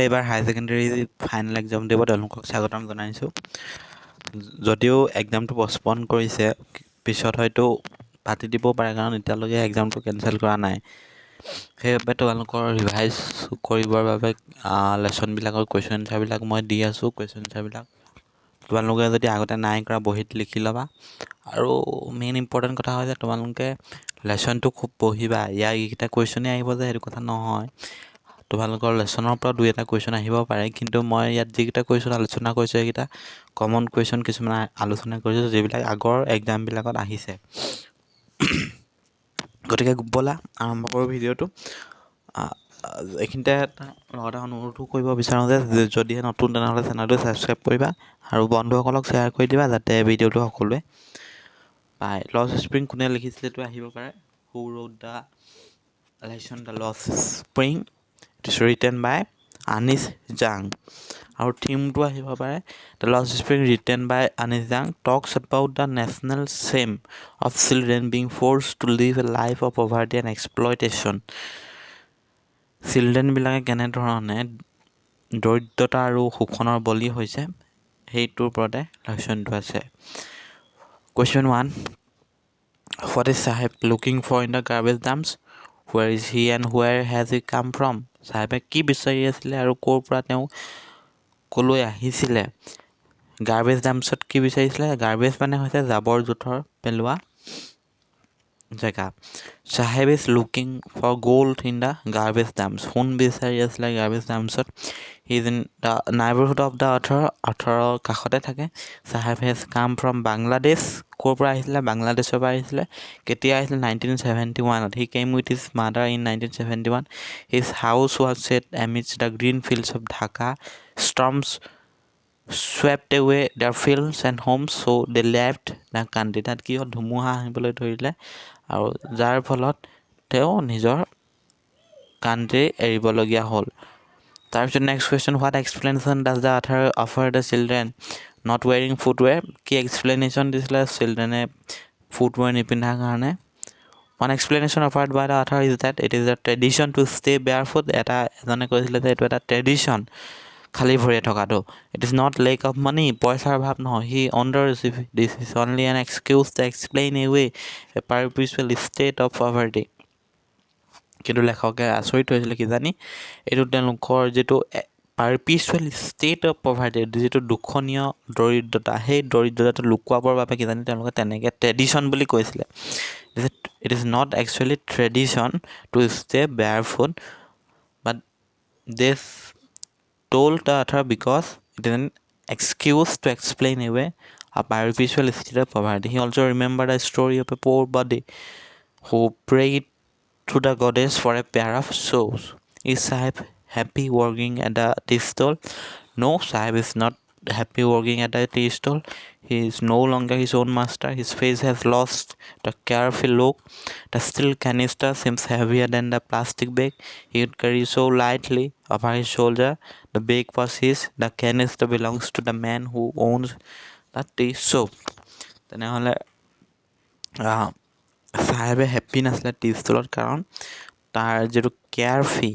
এবাৰ higher secondary final exam দিব তেওঁলোকক স্বাগতম জনাইছোঁ। যদিও এক্সামটো পষ্টপন কৰিছে, পিছত হয়তো পাতি দিব পাৰে, কাৰণ এতিয়ালৈকে এক্সামটো কেঞ্চেল কৰা নাই। সেইবাবে তোমালোকৰ ৰিভাইজ কৰিবৰ বাবে লেচনবিলাকৰ কুৱেশ্যন এনচাৰবিলাক মই দি আছোঁ। কুৱেশ্যন এনচাৰবিলাক তোমালোকে যদি আগতে নাই কৰা বহীত লিখি ল'বা। আৰু মেইন ইম্পৰ্টেণ্ট কথা হয় যে তোমালোকে লেচনটো খুব পঢ়িবা। এইকেইটা কুৱেশ্যনেই আহিব যে সেইটো কথা নহয়। তোমালোকৰ লেচনৰ পৰা 2-এটা কুৱেশ্যন আহিব পাৰে, কিন্তু মই ইয়াত যিকেইটা কুৱেশ্যন আলোচনা কৰিছোঁ সেইকেইটা কমন কুৱেশ্যন কিছুমান আলোচনা কৰিছোঁ, যিবিলাক আগৰ এক্সামবিলাকত আহিছে। গতিকে ব'লা আৰম্ভ কৰোঁ ভিডিঅ'টো। এইখিনিতে লগতে অনুৰোধো কৰিব বিচাৰোঁ যে যদিহে নতুন তেনেহ'লে চেনেলটো ছাবস্ক্ৰাইব কৰিবা আৰু বন্ধুসকলক শ্বেয়াৰ কৰি দিবা, যাতে ভিডিঅ'টো সকলোৱে পায়। লষ্ট স্প্ৰিং কোনে লিখিছিলে এইটো আহিব পাৰে। Who wrote the lesson the lost spring, it is written by Anees Jung. আৰু থিমটো আহিব পাৰে the lost spring written by Anees Jung talks about the national shame of children being forced to live a life of poverty and exploitation. চিলড্ৰেনবিলাকে কেনেধৰণে দৰিদ্ৰতা আৰু শোষণৰ বলি হৈছে, সেইটোৰ ওপৰতে লেচনটো আছে। Question 1, what is Saheb looking for in the garbage dumps? Where is he and where has he come from? চাহেবে কি বিচাৰি আছিলে আৰু ক'ৰ পৰা তেওঁ ক'লৈ আহিছিলে? গাৰ্বেজ ডাম্পছত কি বিচাৰিছিলে? গাৰ্বেজ মানে হৈছে জাবৰ জোঁথৰ পেলোৱা জেগা। Saheb is looking for gold in the garbage dumps. সোণ বিচাৰি আছিলে গাৰ্বেজ ডাম্পছত। He is in the neighbourhood of the অথৰৰ কাষতে থাকে। Saheb has come from Bangladesh. ক'ৰ পৰা আহিছিলে? বাংলাদেশৰ পৰা আহিছিলে। কেতিয়া আহিছিলে? 1971। He came with his mother in 1971। His house was set amidst the green fields of Dhaka. Storms swept away their fields and homes, so they left the country. তাত কি হ'ল? ধুমুহা আহিবলৈ ধৰিলে আৰু যাৰ ফলত তেওঁ নিজৰ কাণ্ট্ৰি এৰিবলগীয়া হ'ল। তাৰপিছত next question, what explanation does the অথাৰ offer the children not wearing footwear? কি এক্সপ্লেনেশ্যন দিছিলে চিলড্ৰেনে ফুটৱেৰ নিপিন্ধাৰ কাৰণে? One explanation offered by the author is that it is a tradition to stay barefoot. এজনে কৈছিলে যে এইটো এটা ট্ৰেডিশ্যন খালী ভৰিৰে থকাটো। It is not lack of money, পইচাৰ অভাৱ নহয়। He observes this is only an excuse to explain away a perpetual state of poverty. কিন্তু লেখকে আচৰিত হৈছিলে কিজানি এইটো তেওঁলোকৰ যিটো পাৰপিচুৱেল ষ্টেট অফ পভাৰ্টি, যিটো দুখনীয় দৰিদ্ৰতা, সেই দৰিদ্ৰতাটো লুকুৱাবৰ বাবে কিজানি তেওঁলোকে তেনেকৈ ট্ৰেডিশ্যন বুলি কৈছিলে। It is not actually tradition to stay barefoot, but this told the author because it is an excuse to explain away a perpetual state of poverty. He also remembered a story of a poor body who prayed to the goddess for a pair of shoes. Is Saheb happy working at the tea stall? No, Saheb is not happy working at the tea stall. He is no longer his own master. His face has lost the carefree look. The steel canister seems heavier than the plastic bag he would carry so lightly over his shoulder. The bag was his. The canister belongs to the man who owns the tea shop. তেনেহ'লে চাহেবে happy নাছিলে T ষ্টলত, কাৰণ তাৰ যিটো কেয়াৰফ্ৰী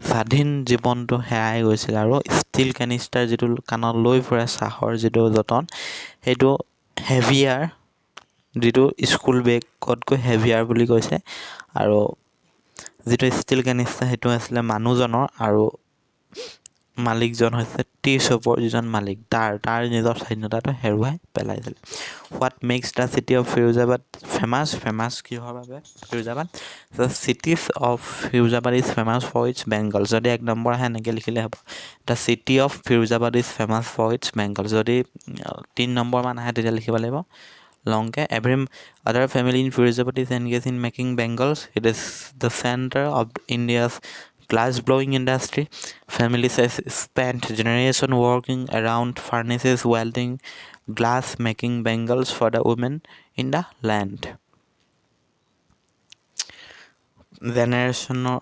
স্বাধীন জীৱনটো হেৰাই গৈছিল। আৰু ষ্টীল কেনিষ্টাৰ যিটো কাণত লৈ ফুৰে চাহৰ যিটো যতন, সেইটো হেভিয়াৰ, যিটো স্কুল বেগতকৈ হেভিয়াৰ বুলি কৈছে। আৰু যিটো ষ্টীল কেনিষ্টাৰ সেইটো আছিলে মানুহজনৰ, আৰু মালিকজন হৈছে টি শ্বপৰ যিজন মালিক, তাৰ নিজৰ স্বাধীনতাটো হেৰুৱাই পেলাইছিল। What makes the city of Firozabad famous কিহৰ বাবে? Firozabad, the cities of Firozabad is famous for its bangles. যদি 1 নম্বৰ আহে এনেকৈ লিখিলে হ'ব, the city of Firozabad is famous for its bangles. যদি 3 নম্বৰমান আহে তেতিয়া লিখিব লাগিব লংকে, every other family in Firozabad is engaged in making bangles. It is the center of India's glass blowing industry. Families has spent generations working around furnaces welding glass, making bangles for the women in the land. জেনেৰেশ্যনৰ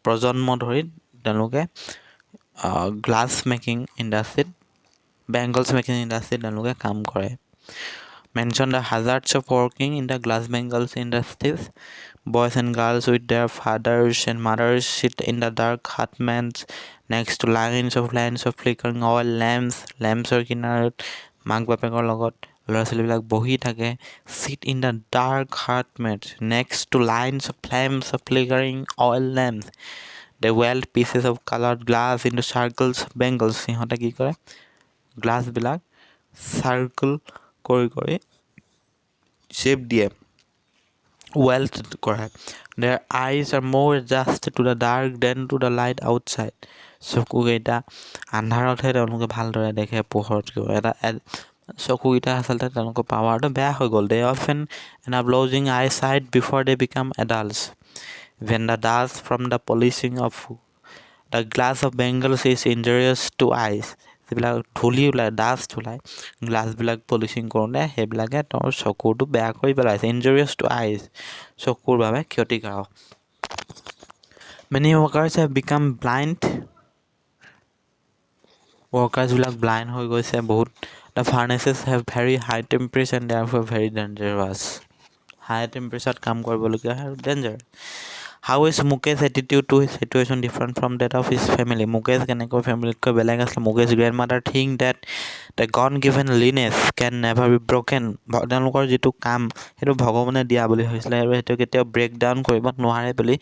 প্ৰজন্ম ধৰি তেওঁলোকে glass making ইণ্ডাষ্ট্ৰীত, bangles making ইণ্ডাষ্ট্ৰীত তেওঁলোকে কাম কৰে। Mention the hazards of working in the glass bangles industries. Boys and girls with their fathers and mothers sit in the dark hutments next to lines of flickering oil lamps. Lampsৰ কিনাৰত মাক বাপেকৰ লগত ল'ৰা ছোৱালীবিলাক বহি থাকে. Sit in the dark hutments next to lines of flickering oil lamps. They weld pieces of colored glass into circles of bangles. সিহঁতে কি কৰে গ্লাছবিলাক চাৰ্কল কৰি শ্বেপ দিয়ে, weld কৰে. Their eyes are more adjusted to the dark than to the light outside. চকুকেইটা আন্ধাৰতহে তেওঁলোকে ভালদৰে দেখে পোহৰতকৈ. চকুকেইটা আচলতে তেওঁলোকৰ পাৱাৰটো বেয়া হৈ গ'ল. They often end up losing eyesight before they become adults. When the dust from the polishing of the glass of bangles is injurious to eyes. যিবিলাক ধূলি ওলায়, ডাষ্ট ওলায় গ্লাছবিলাক পলিচিং কৰোঁতে, সেইবিলাকে তেওঁৰ চকুটো বেয়া কৰি পেলাইছে. ইনজুৰিয়াছ টু আইজ, চকুৰ বাবে ক্ষতিকাৰক. Many workers have become blind. ৱৰ্কাৰ্ছবিলাক ব্লাইণ্ড হৈ গৈছে বহুত. The furnaces have very high temperature and therefore very dangerous. হাই টেম্পাৰেচাৰত কাম কৰিবলগীয়া হয় আৰু danger. How is Mukesh's attitude to his situation different from that of his family? Mukesh কেনেকৈ ফেমিলিতকৈ বেলেগ আছিলে? Mukesh's grandmother think that the God-given lineage can never be broken. তেওঁলোকৰ যিটো কাম সেইটো ভগৱানে দিয়া বুলি হৈছিলে আৰু সেইটো কেতিয়াও ব্ৰেক ডাউন কৰিব নোৱাৰে বুলি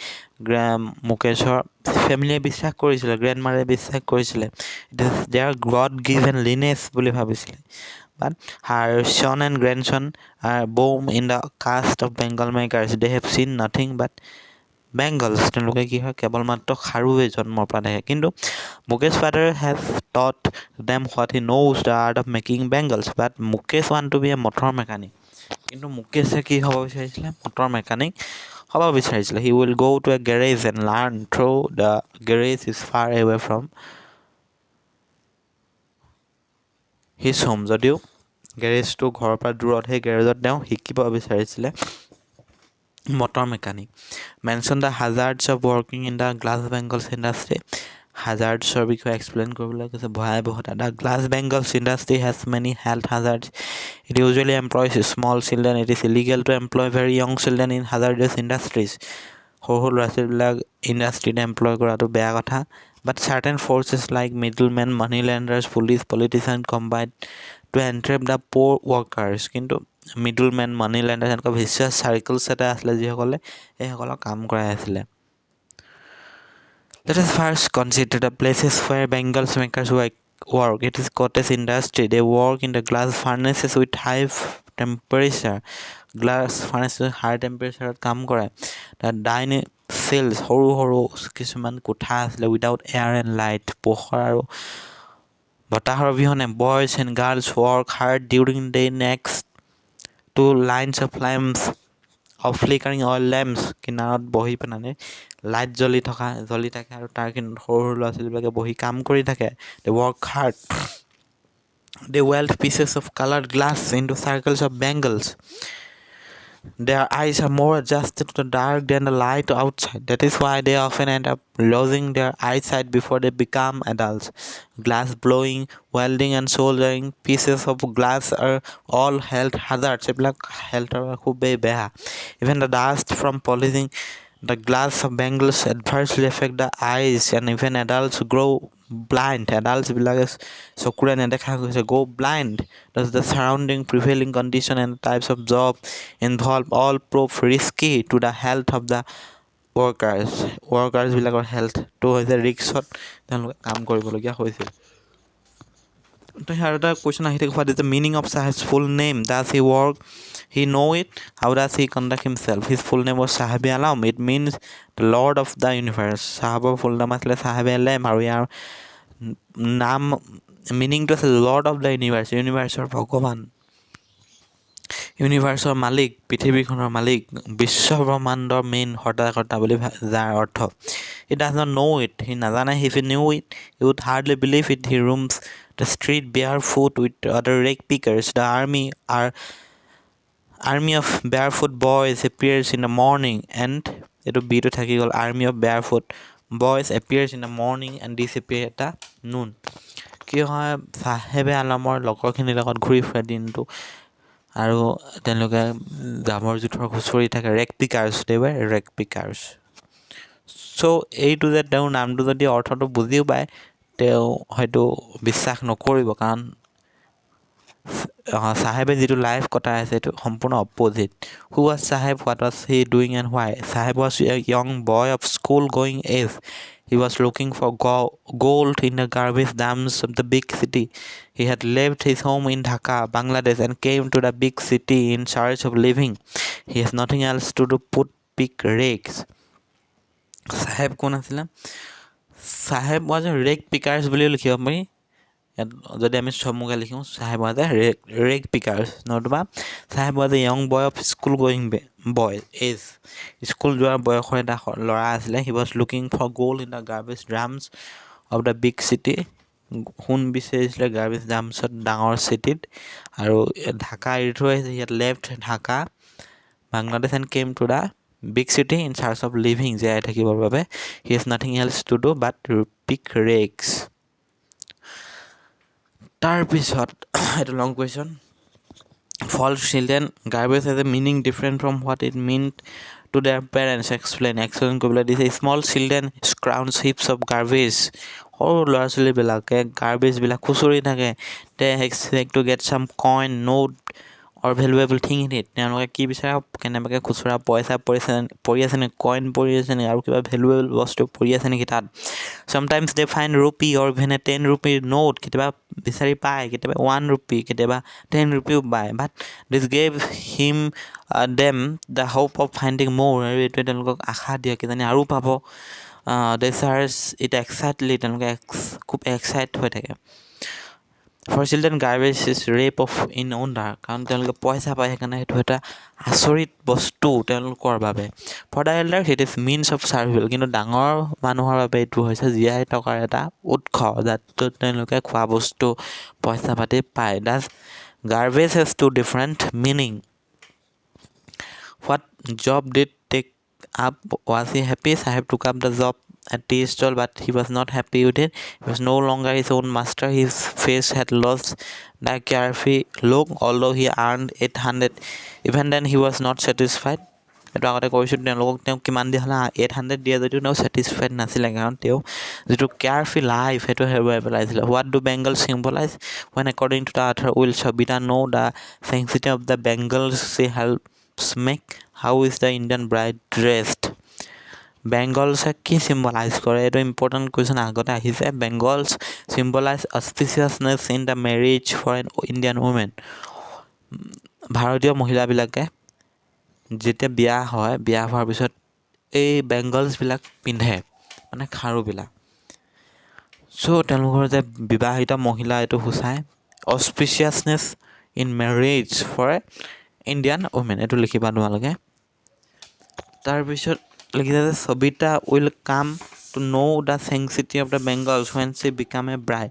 মুকেশৰ ফেমিলিয়ে বিশ্বাস কৰিছিলে, গ্ৰেণ্ডমাৰে বিশ্বাস কৰিছিলে. It is their God-given lineage বুলি ভাবিছিলে. But her son and grandson are born in the caste of Bengal makers. They have seen nothing but bangles. তেওঁলোকে কি হয় কেৱল মাত্ৰ খাৰুৱে জন্মৰ পৰা দেখে. কিন্তু Mukesh father has taught them what he knows, the art of making bangles. But Mukesh want to be a motor mechanic. কিন্তু মুকেশে কি হ'ব বিচাৰিছিলে? মটৰ মেকানিক হ'ব বিচাৰিছিলে. He will go to a garage and learn, though the garage is far away from his home. যদিও গেৰেজটো ঘৰৰ পৰা দূৰত, সেই গেৰেজত তেওঁ শিকিব বিচাৰিছিলে motor mechanic. Mention the hazards of working in the glass bangles industry. হাজাৰ্ডছৰ বিষয়ে এক্সপ্লেইন কৰিবলৈ কৈছে, ভয়াৱহতা. The glass bangles industry has many health hazards. It usually employs small children. It is illegal to employ very young children in hazardous industries. সৰু ল'ৰা ছোৱালীবিলাক ইণ্ডাষ্ট্ৰিত employ কৰাটো বেয়া কথা. But certain forces like middlemen, money lenders, police, politicians combine to entrap the poor workers. কিন্তু মিডলমেন, মানি lander এনেকুৱা ভিচিয়াছ circles এটা আছিলে যিসকলে এইসকলক কাম কৰাই আছিলে. Let us first consider the places where bangles makers work. It is cottage industry. They work in the glass furnaces with high temperature. Glass furnaces high temperature কাম কৰে. The dining cells, সৰু কিছুমান কোঠা আছিলে, without air and light, পোহৰ আৰু বতাহৰ অবিহনে. Boys and girls work hard during the next to lines of lamps of flickering oil lamps. কিনাৰত বহি পেলাই লাইট জ্বলি থাকে আৰু তাৰ কিনাৰত সৰু ল'ৰা ছোৱালীবিলাকে বহি কাম কৰি থাকে. They work hard. They weld pieces of colored glass into circles of bangles. Their eyes are more adjusted to the dark than the light outside. That is why they often end up losing their eyesight before they become adults. Glass blowing, welding and soldering pieces of glass are all health hazards. এইবিলাক হেল্থৰ খুবেই বেয়া. Even the dust from polishing the glass of bangles adversely affect the eyes, and even adults grow blind. Adults বিলাকে চকুৰে নেদেখা হৈছে, go blind. Thus the surrounding prevailing condition and types of job involved all prove risky to the health of the workers বিলাকৰ হেল্থটো হৈছে ৰিক্সত তেওঁলোকে কাম কৰিবলগীয়া হৈছিল. তো আৰু এটা কুৱেশ্যন আহি থাকে, what is the meaning of Saheb's full name? Does he work? He know it? How does he conduct himself? His full name was Saheb Alam. It means the Lord of the universe. Sahabৰ ফুল নাম আছিলে Saheb Alam আৰু ইয়াৰ নাম মিনিংটো আছে lord of the universe, ইউনিভাৰ্ছৰ ভগৱান, ইউনিভাৰ্ছৰ মালিক, পৃথিৱীখনৰ মালিক, বিশ্ব ব্ৰহ্মাণ্ডৰ মেইন সৰ্তাকৰ্তা বুলি যাৰ অৰ্থ. He does not know it. সি নাজানে. If he knew it, he would hardly believe it. He roams the street barefoot with other rake pickers. The army of barefoot boys appears in the morning and এইটো বিটো থাকি গ'ল. Army of barefoot boys appears in the morning and disappear at the noon. কি হয়, চাহেবে আলমৰ লগৰখিনিৰ লগত ঘূৰি ফুৰে দিনটো আৰু তেওঁলোকে জাবৰ জোঁথৰ খুচৰি থাকে, ৰেক পিকাৰ্ছ, দে ৱেৰ ৰেক পিকাৰ্ছ। চ' এইটো যে তেওঁৰ নামটো যদি অৰ্থটো বুজিও পায়, তেওঁ হয়তো বিশ্বাস নকৰিব, কাৰণ চাহেবে যিটো লাইফ কটাই আছে এইটো সম্পূৰ্ণ opposite. Who was Saheb, what was he doing and why? Saheb was a young boy of school going age. He was looking for gold in the garbage dumps of the big city. He had left his home in Dhaka, Bangladesh, and came to the big city in search of living. He has nothing else to do but pick rakes. চাহেব কোন আছিলে? চাহেব was a rake pickers বুলিও লিখিব পাৰি। ইয়াত যদি আমি চমুকৈ লিখোঁ, চাহেব was a rake pickers, নতুবা চাহেব was a young boy of school going boy age. School যোৱাৰ বয়সৰ এটা ল'ৰা আছিলে। He was looking for gold in the garbage drums of the big city. সোণ বিচাৰিছিলে গাৰ্বেজ ডাম্পছত, ডাঙৰ চিটিত। আৰু ঢাকা এৰি থৈ আহিছে। He had left Dhaka, Bangladesh, and came to the big city in search of living, জীয়াই থাকিবৰ বাবে। He has nothing else to do but pick rakes. তাৰপিছত এইটো লং question. False children, garbage has a meaning different from what it meant to their parents. Explain কৰিবলৈ দিছে। Small children scrounge heaps of garbage. সৰু ল'ৰা ছোৱালীবিলাকে গাৰ্বেজবিলাক খুচৰি থাকে। They expect to get some coin, note or valuable thing in it. তেওঁলোকে কি বিচাৰে? কেনেবাকৈ খুচুৰা পইচা পৰি আছে নেকি, কইন পৰি আছে নেকি, আৰু কিবা ভেলুৱেবল বস্তু পৰি আছে নেকি তাত। Sometimes they find rupee or even a 10 rupee note. কেতিয়াবা বিচাৰি পায়, কেতিয়াবা 1 rupee, কেতিয়াবা 10 rupeeও পায়। But this gave them the hope of finding more. আৰু এইটোৱে তেওঁলোকক আশা দিয়ে কিজানি আৰু পাব। They search it excitedly. তেওঁলোকে খুব এক্সাইট হৈ থাকে। For children, garbage is rape of in wonder. কাৰণ তেওঁলোকে পইচা পায়, সেইকাৰণে সেইটো এটা আচৰিত বস্তু তেওঁলোকৰ বাবে। For the elders, it is means of survival. কিন্তু ডাঙৰ মানুহৰ বাবে এইটো হৈছে জীয়াই থকাৰ এটা উৎস, যাত তেওঁলোকে খোৱা বস্তু, পইচা পাতি পায়। Thus, garbage has two different meaning. What job did take up? Was he happy? Saheb took up the job at tea stall, but he was not happy with it. He was no longer his own master. His face had lost the carefree look, although he earned 800. Even then, he was not satisfied. এইটো আগতে কৈছোঁ, তেওঁক কিমান দিয়া হ'লে 800 দিয়ে যদিও তেওঁ ছেটিছফাইড নাছিলে, কাৰণ তেওঁ যিটো কেয়াৰফ্ৰী লাইফ সেইটো হেৰুৱাই পেলাইছিলে। What do bangles symbolise? when according to the author will Sabita know the sanctity of the bangles she helps make? How is the Indian bride dressed? বেংগলছে কি চিম্বলাইজ কৰে? এইটো ইম্পৰ্টেণ্ট কুৱেশ্যন আগতে আহিছে। Bangles symbolise auspiciousness in the marriage for an Indian women. ভাৰতীয় মহিলাবিলাকে যেতিয়া বিয়া হয়, বিয়া হোৱাৰ পিছত এই বেংগলছবিলাক পিন্ধে, মানে খাৰুবিলাক। চ' তেওঁলোকৰ যে বিবাহিত মহিলা এইটো সূচায়। Auspiciousness in marriage for Indian women, এইটো লিখিবা তোমালোকে। তাৰপিছত লিখিছে যে Savita will come to know' the sanctity of the bangles when she become a bride.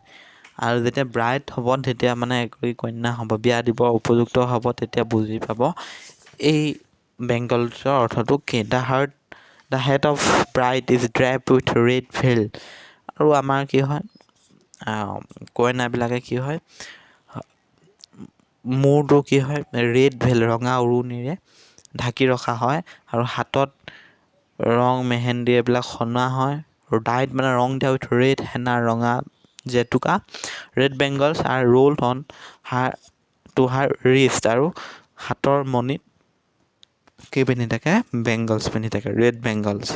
আৰু যেতিয়া ব্ৰাইড হ'ব, তেতিয়া মানে এগৰাকী কন্যা হ'ব, বিয়া দিব উপযুক্ত হ'ব, তেতিয়া বুজি পাব এই বেংগলছৰ অৰ্থটো কি। The head of bride is draped with red veil. আৰু আমাৰ কি হয়, কইনাবিলাকে কি হয়, মূৰটো কি হয়, ৰেড ভেল, ৰঙা উৰণিৰে ঢাকি ৰখা হয়, আৰু হাতত ৰং মেহেন্দি এইবিলাক সনোৱা হয়। ডাইট মানে ৰং দিয়া উইথ ৰেড হেনা, ৰঙা জেতুকা। Red bangles are rolled on her wrist. আৰু হাতৰ মণিত কি পিন্ধি থাকে? বেংগলছ পিন্ধি থাকে, ৰেড বেংগলছ।